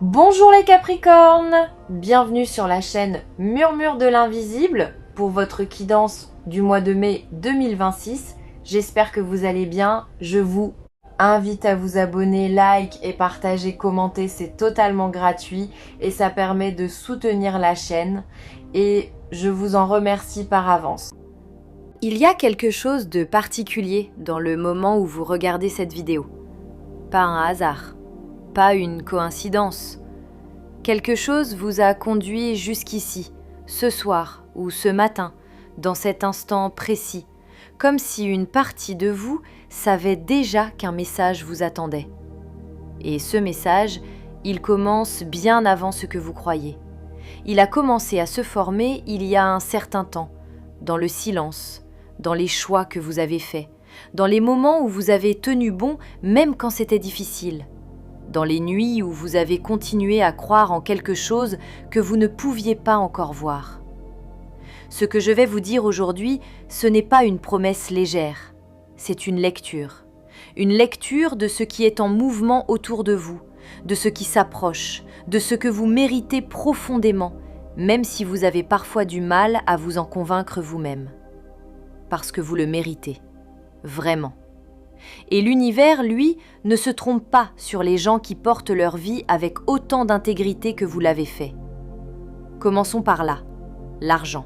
Bonjour les Capricornes, bienvenue sur la chaîne Murmure de l'Invisible pour votre guidance du mois de mai 2026. J'espère que vous allez bien. Je vous invite à vous abonner, like et partager, commenter, c'est totalement gratuit et ça permet de soutenir la chaîne et je vous en remercie par avance. Il y a quelque chose de particulier dans le moment où vous regardez cette vidéo. Pas un hasard, pas une coïncidence. Quelque chose vous a conduit jusqu'ici, ce soir ou ce matin, dans cet instant précis, comme si une partie de vous savait déjà qu'un message vous attendait. Et ce message, il commence bien avant ce que vous croyez. Il a commencé à se former il y a un certain temps, dans le silence, dans les choix que vous avez faits, dans les moments où vous avez tenu bon même quand c'était difficile, dans les nuits où vous avez continué à croire en quelque chose que vous ne pouviez pas encore voir. Ce que je vais vous dire aujourd'hui, ce n'est pas une promesse légère, c'est une lecture de ce qui est en mouvement autour de vous, de ce qui s'approche, de ce que vous méritez profondément, même si vous avez parfois du mal à vous en convaincre vous-même. Parce que vous le méritez, vraiment. Et l'univers, lui, ne se trompe pas sur les gens qui portent leur vie avec autant d'intégrité que vous l'avez fait. Commençons par là, l'argent.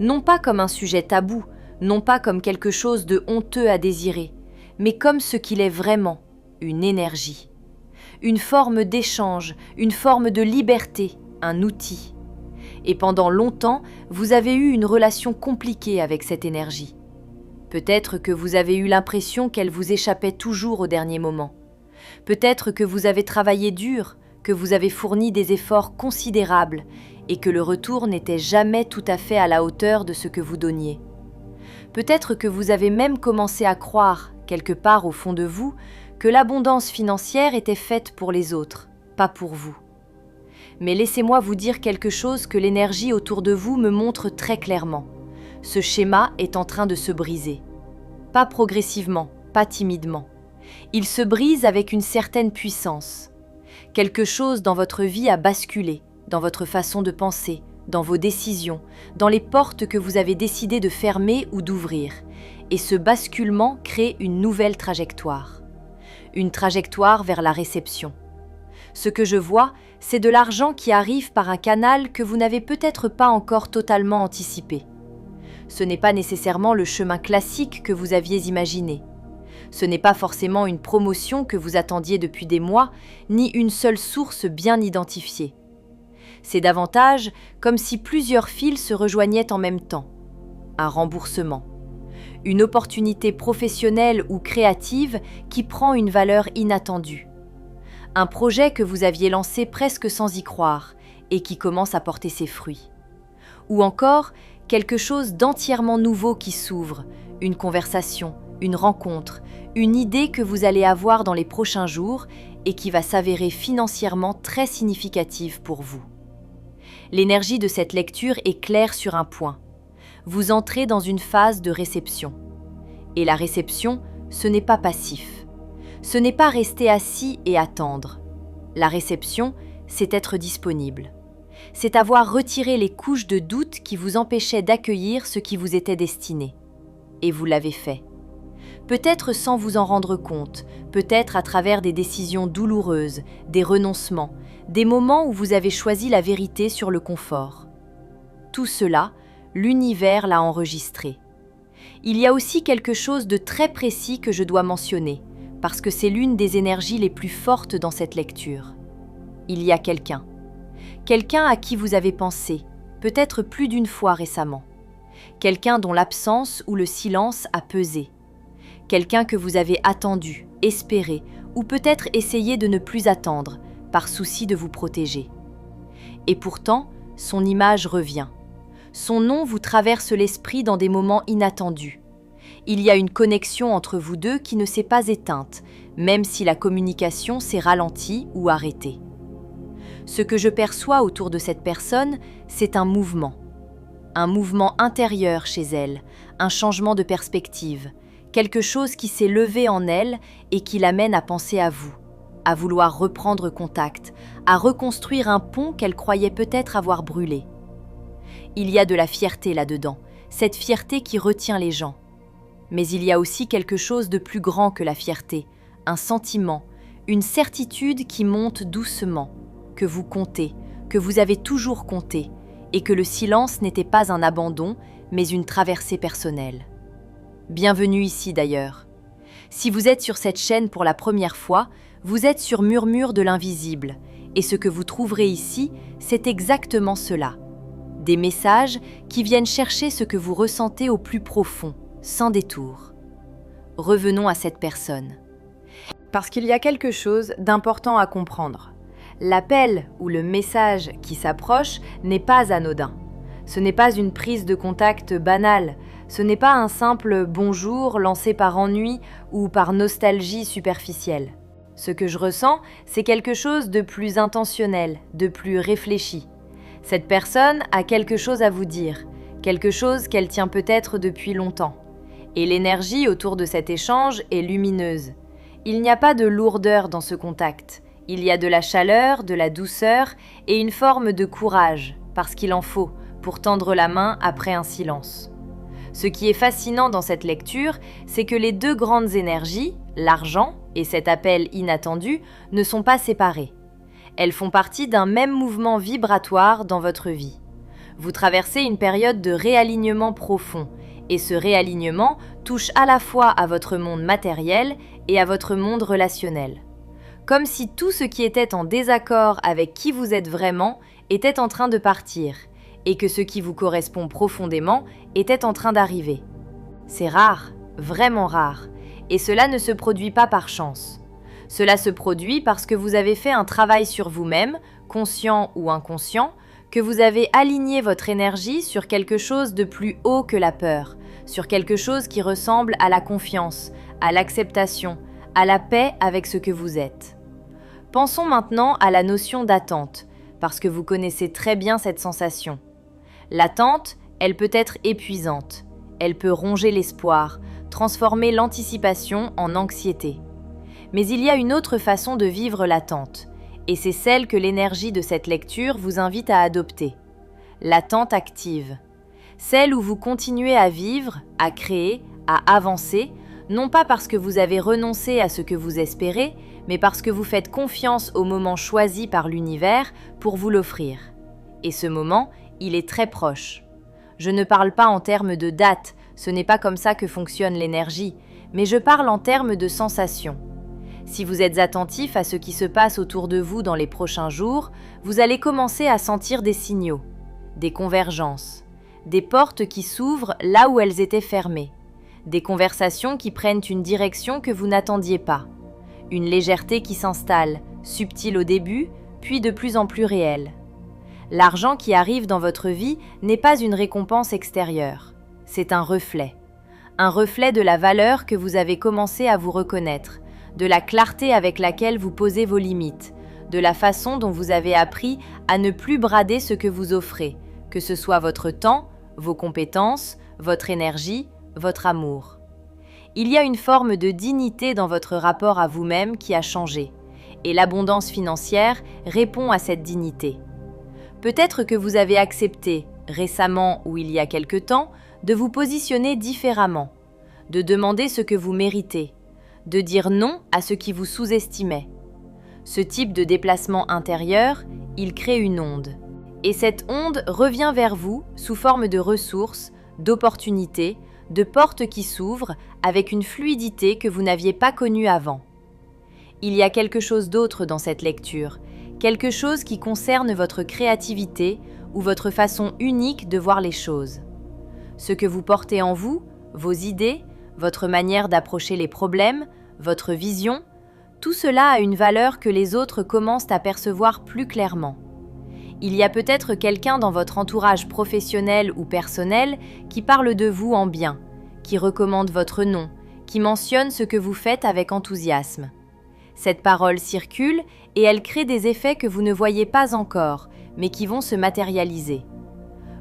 Non pas comme un sujet tabou, non pas comme quelque chose de honteux à désirer, mais comme ce qu'il est vraiment, une énergie. Une forme d'échange, une forme de liberté, un outil. Et pendant longtemps, vous avez eu une relation compliquée avec cette énergie. Peut-être que vous avez eu l'impression qu'elle vous échappait toujours au dernier moment. Peut-être que vous avez travaillé dur, que vous avez fourni des efforts considérables et que le retour n'était jamais tout à fait à la hauteur de ce que vous donniez. Peut-être que vous avez même commencé à croire, quelque part au fond de vous, que l'abondance financière était faite pour les autres, pas pour vous. Mais laissez-moi vous dire quelque chose que l'énergie autour de vous me montre très clairement. Ce schéma est en train de se briser. Pas progressivement, pas timidement. Il se brise avec une certaine puissance. Quelque chose dans votre vie a basculé, dans votre façon de penser, dans vos décisions, dans les portes que vous avez décidé de fermer ou d'ouvrir. Et ce basculement crée une nouvelle trajectoire. Une trajectoire vers la réception. Ce que je vois, c'est de l'argent qui arrive par un canal que vous n'avez peut-être pas encore totalement anticipé. Ce n'est pas nécessairement le chemin classique que vous aviez imaginé. Ce n'est pas forcément une promotion que vous attendiez depuis des mois, ni une seule source bien identifiée. C'est davantage comme si plusieurs fils se rejoignaient en même temps. Un remboursement. Une opportunité professionnelle ou créative qui prend une valeur inattendue. Un projet que vous aviez lancé presque sans y croire et qui commence à porter ses fruits. Ou encore, quelque chose d'entièrement nouveau qui s'ouvre, une conversation, une rencontre, une idée que vous allez avoir dans les prochains jours et qui va s'avérer financièrement très significative pour vous. L'énergie de cette lecture est claire sur un point. Vous entrez dans une phase de réception. Et la réception, ce n'est pas passif. Ce n'est pas rester assis et attendre. La réception, c'est être disponible. C'est avoir retiré les couches de doute qui vous empêchaient d'accueillir ce qui vous était destiné. Et vous l'avez fait. Peut-être sans vous en rendre compte, peut-être à travers des décisions douloureuses, des renoncements, des moments où vous avez choisi la vérité sur le confort. Tout cela, l'univers l'a enregistré. Il y a aussi quelque chose de très précis que je dois mentionner, parce que c'est l'une des énergies les plus fortes dans cette lecture. Il y a quelqu'un à qui vous avez pensé, peut-être plus d'une fois récemment. Quelqu'un dont l'absence ou le silence a pesé. Quelqu'un que vous avez attendu, espéré, ou peut-être essayé de ne plus attendre, par souci de vous protéger. Et pourtant, son image revient. Son nom vous traverse l'esprit dans des moments inattendus. Il y a une connexion entre vous deux qui ne s'est pas éteinte, même si la communication s'est ralentie ou arrêtée. Ce que je perçois autour de cette personne, c'est un mouvement intérieur chez elle, un changement de perspective, quelque chose qui s'est levé en elle et qui l'amène à penser à vous. à vouloir reprendre contact, à reconstruire un pont qu'elle croyait peut-être avoir brûlé. Il y a de la fierté là-dedans, cette fierté qui retient les gens. Mais il y a aussi quelque chose de plus grand que la fierté, un sentiment, une certitude qui monte doucement, que vous comptez, que vous avez toujours compté, et que le silence n'était pas un abandon, mais une traversée personnelle. Bienvenue ici d'ailleurs. Si vous êtes sur cette chaîne pour la première fois, vous êtes sur Murmure de l'invisible, et ce que vous trouverez ici, c'est exactement cela. Des messages qui viennent chercher ce que vous ressentez au plus profond, sans détour. Revenons à cette personne. Parce qu'il y a quelque chose d'important à comprendre. L'appel ou le message qui s'approche n'est pas anodin. Ce n'est pas une prise de contact banale, ce n'est pas un simple bonjour lancé par ennui ou par nostalgie superficielle. Ce que je ressens, c'est quelque chose de plus intentionnel, de plus réfléchi. Cette personne a quelque chose à vous dire, quelque chose qu'elle tient peut-être depuis longtemps. Et l'énergie autour de cet échange est lumineuse. Il n'y a pas de lourdeur dans ce contact. Il y a de la chaleur, de la douceur et une forme de courage, parce qu'il en faut, pour tendre la main après un silence. Ce qui est fascinant dans cette lecture, c'est que les deux grandes énergies, l'argent et cet appel inattendu, ne sont pas séparées. Elles font partie d'un même mouvement vibratoire dans votre vie. Vous traversez une période de réalignement profond, et ce réalignement touche à la fois à votre monde matériel et à votre monde relationnel. Comme si tout ce qui était en désaccord avec qui vous êtes vraiment était en train de partir, et que ce qui vous correspond profondément était en train d'arriver. C'est rare, vraiment rare, et cela ne se produit pas par chance. Cela se produit parce que vous avez fait un travail sur vous-même, conscient ou inconscient, que vous avez aligné votre énergie sur quelque chose de plus haut que la peur, sur quelque chose qui ressemble à la confiance, à l'acceptation, à la paix avec ce que vous êtes. Pensons maintenant à la notion d'attente, parce que vous connaissez très bien cette sensation. L'attente, elle peut être épuisante, elle peut ronger l'espoir, transformer l'anticipation en anxiété. Mais il y a une autre façon de vivre l'attente, et c'est celle que l'énergie de cette lecture vous invite à adopter. L'attente active. Celle où vous continuez à vivre, à créer, à avancer, non pas parce que vous avez renoncé à ce que vous espérez, mais parce que vous faites confiance au moment choisi par l'univers pour vous l'offrir. Et ce moment, il est très proche. Je ne parle pas en termes de date, ce n'est pas comme ça que fonctionne l'énergie, mais je parle en termes de sensations. Si vous êtes attentif à ce qui se passe autour de vous dans les prochains jours, vous allez commencer à sentir des signaux, des convergences, des portes qui s'ouvrent là où elles étaient fermées, des conversations qui prennent une direction que vous n'attendiez pas, une légèreté qui s'installe, subtile au début, puis de plus en plus réelle. L'argent qui arrive dans votre vie n'est pas une récompense extérieure, c'est un reflet de la valeur que vous avez commencé à vous reconnaître, de la clarté avec laquelle vous posez vos limites, de la façon dont vous avez appris à ne plus brader ce que vous offrez, que ce soit votre temps, vos compétences, votre énergie, votre amour. Il y a une forme de dignité dans votre rapport à vous-même qui a changé, et l'abondance financière répond à cette dignité. Peut-être que vous avez accepté, récemment ou il y a quelque temps, de vous positionner différemment, de demander ce que vous méritez, de dire non à ce qui vous sous-estimait. Ce type de déplacement intérieur, il crée une onde. Et cette onde revient vers vous sous forme de ressources, d'opportunités, de portes qui s'ouvrent avec une fluidité que vous n'aviez pas connue avant. Il y a quelque chose d'autre dans cette lecture, quelque chose qui concerne votre créativité ou votre façon unique de voir les choses. Ce que vous portez en vous, vos idées, votre manière d'approcher les problèmes, votre vision, tout cela a une valeur que les autres commencent à percevoir plus clairement. Il y a peut-être quelqu'un dans votre entourage professionnel ou personnel qui parle de vous en bien, qui recommande votre nom, qui mentionne ce que vous faites avec enthousiasme. Cette parole circule et elle crée des effets que vous ne voyez pas encore, mais qui vont se matérialiser.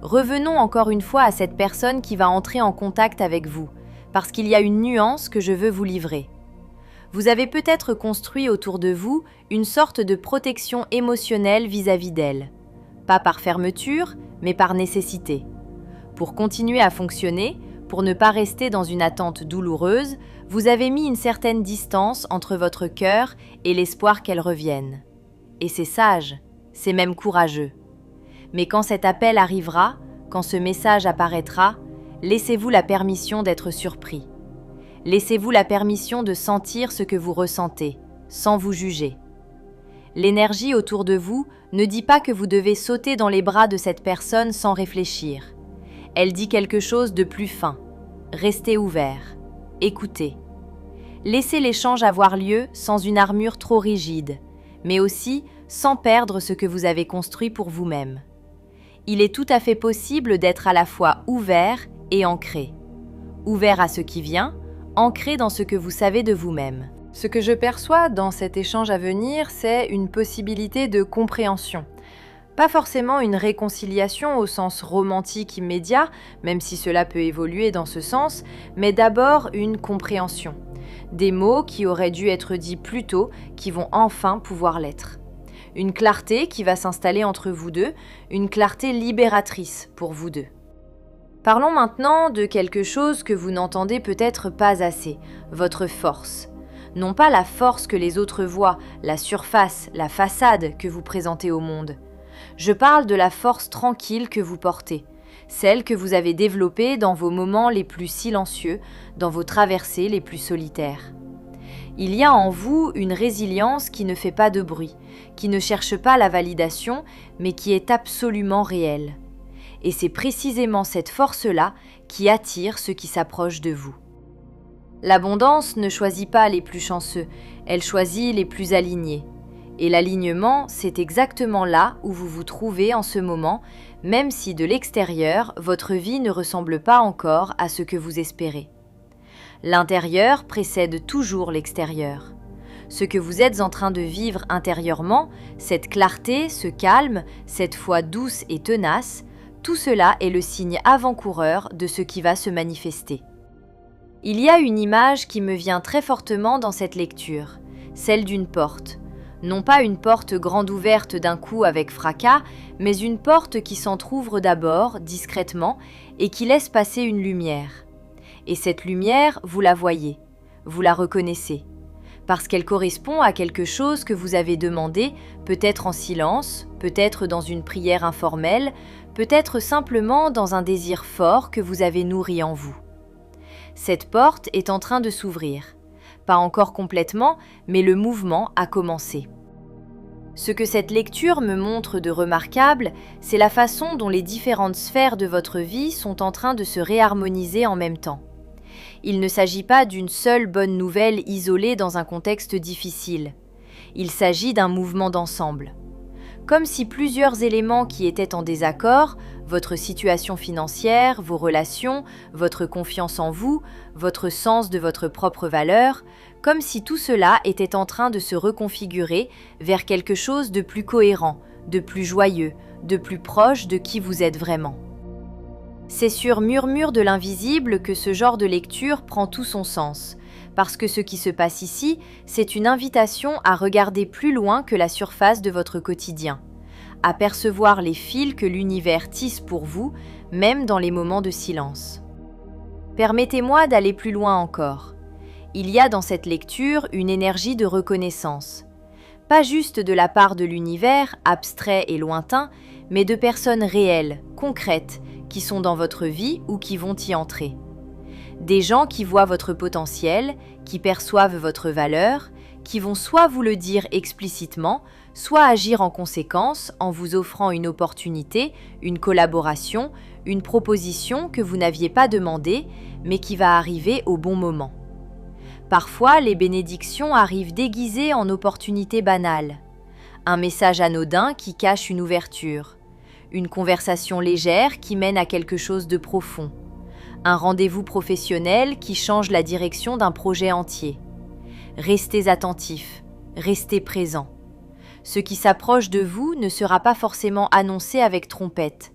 Revenons encore une fois à cette personne qui va entrer en contact avec vous, parce qu'il y a une nuance que je veux vous livrer. Vous avez peut-être construit autour de vous une sorte de protection émotionnelle vis-à-vis d'elle. Pas par fermeture, mais par nécessité. Pour continuer à fonctionner, pour ne pas rester dans une attente douloureuse, vous avez mis une certaine distance entre votre cœur et l'espoir qu'elle revienne. Et c'est sage, c'est même courageux. Mais quand cet appel arrivera, quand ce message apparaîtra, laissez-vous la permission d'être surpris. Laissez-vous la permission de sentir ce que vous ressentez, sans vous juger. L'énergie autour de vous ne dit pas que vous devez sauter dans les bras de cette personne sans réfléchir. Elle dit quelque chose de plus fin. Restez ouvert. Écoutez. Laissez l'échange avoir lieu sans une armure trop rigide, mais aussi sans perdre ce que vous avez construit pour vous-même. Il est tout à fait possible d'être à la fois ouvert et ancré. Ouvert à ce qui vient, ancré dans ce que vous savez de vous-même. Ce que je perçois dans cet échange à venir, c'est une possibilité de compréhension. Pas forcément une réconciliation au sens romantique immédiat, même si cela peut évoluer dans ce sens, mais d'abord une compréhension. Des mots qui auraient dû être dits plus tôt, qui vont enfin pouvoir l'être. Une clarté qui va s'installer entre vous deux, une clarté libératrice pour vous deux. Parlons maintenant de quelque chose que vous n'entendez peut-être pas assez, votre force. Non pas la force que les autres voient, la surface, la façade que vous présentez au monde. Je parle de la force tranquille que vous portez, celle que vous avez développée dans vos moments les plus silencieux, dans vos traversées les plus solitaires. Il y a en vous une résilience qui ne fait pas de bruit, qui ne cherche pas la validation, mais qui est absolument réelle. Et c'est précisément cette force-là qui attire ceux qui s'approchent de vous. L'abondance ne choisit pas les plus chanceux, elle choisit les plus alignés. Et l'alignement, c'est exactement là où vous vous trouvez en ce moment, même si de l'extérieur, votre vie ne ressemble pas encore à ce que vous espérez. L'intérieur précède toujours l'extérieur. Ce que vous êtes en train de vivre intérieurement, cette clarté, ce calme, cette foi douce et tenace, tout cela est le signe avant-coureur de ce qui va se manifester. Il y a une image qui me vient très fortement dans cette lecture, celle d'une porte. Non pas une porte grande ouverte d'un coup avec fracas, mais une porte qui s'entr'ouvre d'abord, discrètement, et qui laisse passer une lumière. Et cette lumière, vous la voyez, vous la reconnaissez, parce qu'elle correspond à quelque chose que vous avez demandé, peut-être en silence, peut-être dans une prière informelle, peut-être simplement dans un désir fort que vous avez nourri en vous. Cette porte est en train de s'ouvrir. Pas encore complètement, mais le mouvement a commencé. Ce que cette lecture me montre de remarquable, c'est la façon dont les différentes sphères de votre vie sont en train de se réharmoniser en même temps. Il ne s'agit pas d'une seule bonne nouvelle isolée dans un contexte difficile. Il s'agit d'un mouvement d'ensemble. Comme si plusieurs éléments qui étaient en désaccord, votre situation financière, vos relations, votre confiance en vous, votre sens de votre propre valeur, comme si tout cela était en train de se reconfigurer vers quelque chose de plus cohérent, de plus joyeux, de plus proche de qui vous êtes vraiment. C'est sur Murmure de l'invisible que ce genre de lecture prend tout son sens, parce que ce qui se passe ici, c'est une invitation à regarder plus loin que la surface de votre quotidien, à percevoir les fils que l'univers tisse pour vous, même dans les moments de silence. Permettez-moi d'aller plus loin encore. Il y a dans cette lecture une énergie de reconnaissance, pas juste de la part de l'univers, abstrait et lointain, mais de personnes réelles, concrètes, qui sont dans votre vie ou qui vont y entrer. Des gens qui voient votre potentiel, qui perçoivent votre valeur, qui vont soit vous le dire explicitement, soit agir en conséquence en vous offrant une opportunité, une collaboration, une proposition que vous n'aviez pas demandée, mais qui va arriver au bon moment. Parfois, les bénédictions arrivent déguisées en opportunités banales. Un message anodin qui cache une ouverture. Une conversation légère qui mène à quelque chose de profond. Un rendez-vous professionnel qui change la direction d'un projet entier. Restez attentifs, restez présents. Ce qui s'approche de vous ne sera pas forcément annoncé avec trompette.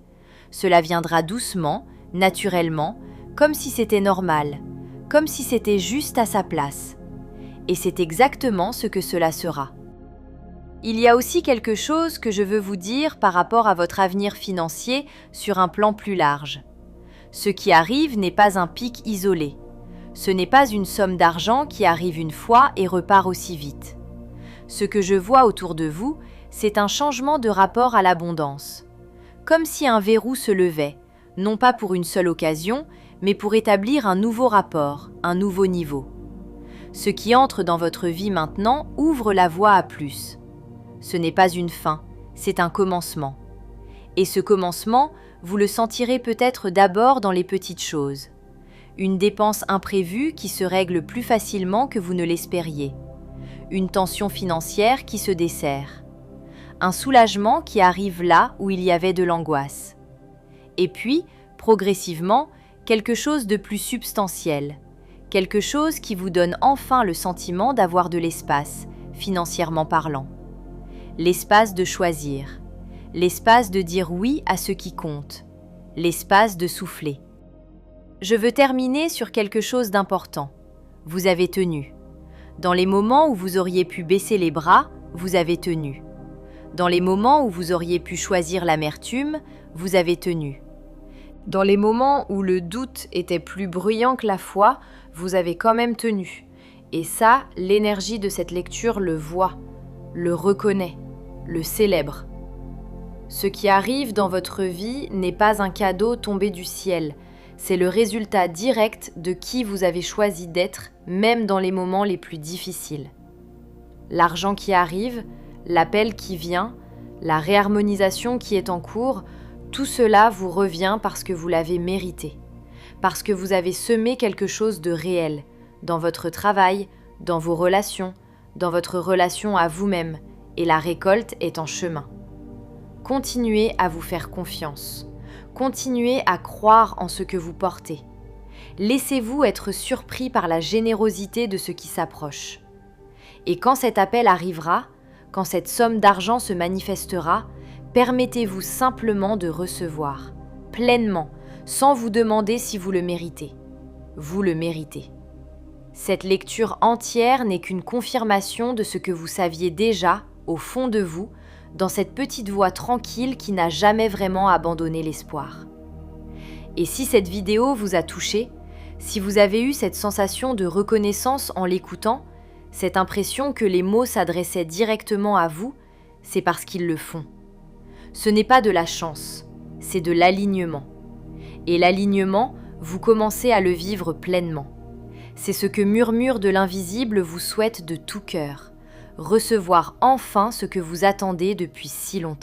Cela viendra doucement, naturellement, comme si c'était normal, comme si c'était juste à sa place. Et c'est exactement ce que cela sera. Il y a aussi quelque chose que je veux vous dire par rapport à votre avenir financier sur un plan plus large. Ce qui arrive n'est pas un pic isolé. Ce n'est pas une somme d'argent qui arrive une fois et repart aussi vite. Ce que je vois autour de vous, c'est un changement de rapport à l'abondance. Comme si un verrou se levait, non pas pour une seule occasion, mais pour établir un nouveau rapport, un nouveau niveau. Ce qui entre dans votre vie maintenant ouvre la voie à plus. Ce n'est pas une fin, c'est un commencement. Et ce commencement, vous le sentirez peut-être d'abord dans les petites choses. Une dépense imprévue qui se règle plus facilement que vous ne l'espériez. Une tension financière qui se dessert. Un soulagement qui arrive là où il y avait de l'angoisse. Et puis, progressivement, quelque chose de plus substantiel. Quelque chose qui vous donne enfin le sentiment d'avoir de l'espace, financièrement parlant. L'espace de choisir. L'espace de dire oui à ce qui compte. L'espace de souffler. Je veux terminer sur quelque chose d'important. Vous avez tenu. Dans les moments où vous auriez pu baisser les bras, vous avez tenu. Dans les moments où vous auriez pu choisir l'amertume, vous avez tenu. Dans les moments où le doute était plus bruyant que la foi, vous avez quand même tenu. Et ça, l'énergie de cette lecture le voit, le reconnaît, le célèbre. Ce qui arrive dans votre vie n'est pas un cadeau tombé du ciel, c'est le résultat direct de qui vous avez choisi d'être, même dans les moments les plus difficiles. L'argent qui arrive, l'appel qui vient, la réharmonisation qui est en cours, tout cela vous revient parce que vous l'avez mérité, parce que vous avez semé quelque chose de réel dans votre travail, dans vos relations, dans votre relation à vous-même, et la récolte est en chemin. Continuez à vous faire confiance. Continuez à croire en ce que vous portez. Laissez-vous être surpris par la générosité de ce qui s'approche. Et quand cet appel arrivera, quand cette somme d'argent se manifestera, permettez-vous simplement de recevoir, pleinement, sans vous demander si vous le méritez. Vous le méritez. Cette lecture entière n'est qu'une confirmation de ce que vous saviez déjà, au fond de vous, dans cette petite voix tranquille qui n'a jamais vraiment abandonné l'espoir. Et si cette vidéo vous a touché, si vous avez eu cette sensation de reconnaissance en l'écoutant, cette impression que les mots s'adressaient directement à vous, c'est parce qu'ils le font. Ce n'est pas de la chance, c'est de l'alignement. Et l'alignement, vous commencez à le vivre pleinement. C'est ce que Murmure de l'invisible vous souhaite de tout cœur. Recevoir enfin ce que vous attendez depuis si longtemps.